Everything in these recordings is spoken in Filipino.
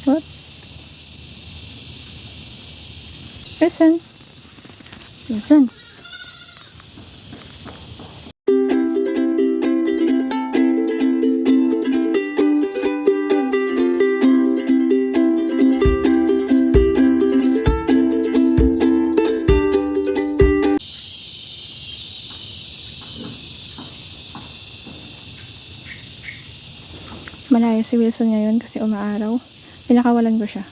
Oops. Listen. Listen. Malaya si Wilson ngayon kasi umaaraw. Pinakawalan ko siya.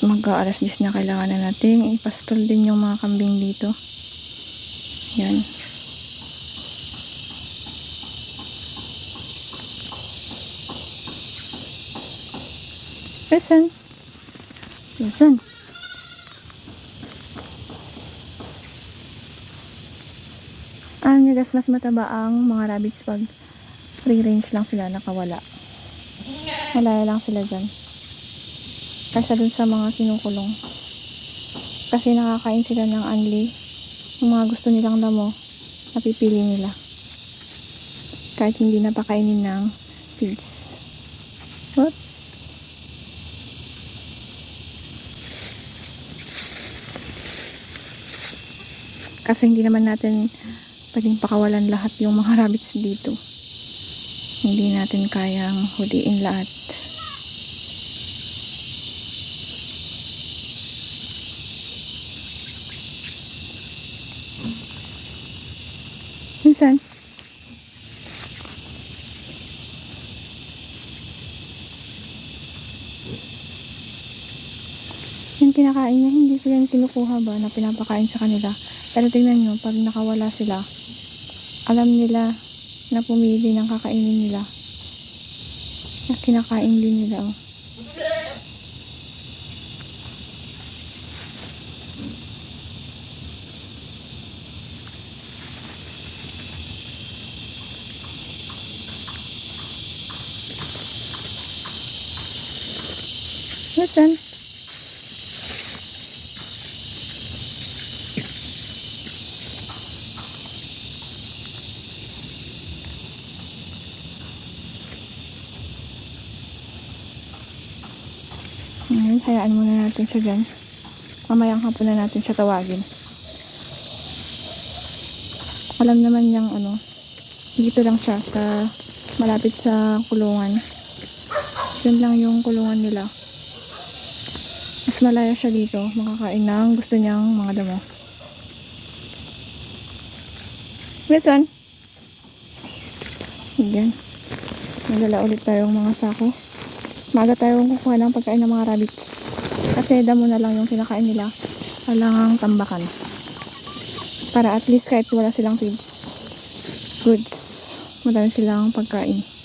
Mag-aalas 10 na, kailangan na natin ipastol din yung mga kambing dito. Yan. Listen. Listen. Mas mataba ang mga rabbits pag free range lang sila, nakawala. Malaya lang sila dyan kaysa dun sa mga kinukulong, kasi nakakain sila ng only yung mga gusto nilang damo, napipili nila kahit hindi napakainin ng feeds. Oops. Kasi hindi naman natin pwedeng pakawalan lahat yung mga rabbits dito. Hindi natin kayang huliin lahat. Minsan yung kinakain niya, hindi sila yung kinukuha ba na pinapakain sa kanila. Pero tingnan nyo, pag nakawala sila, alam nila na pumili ng kakainin nila, na kinakain din nila. Oh. Listen. Ngayon, hayaan muna natin siya dyan. Mamayang hapon na natin siya tawagin. Alam naman niyang dito lang siya sa malapit sa kulungan. Yun lang yung kulungan nila. Mas malaya siya dito, makakain ng gusto niyang mga damo. Listen. Yan. Nagdala ulit tayong mga sako. Maaga tayong kukuha ng pagkain ng mga rabbits. Kasi damo na lang yung kinakain nila. Walang tambakan. Para at least kahit wala silang feeds, goods, madami silang pagkain.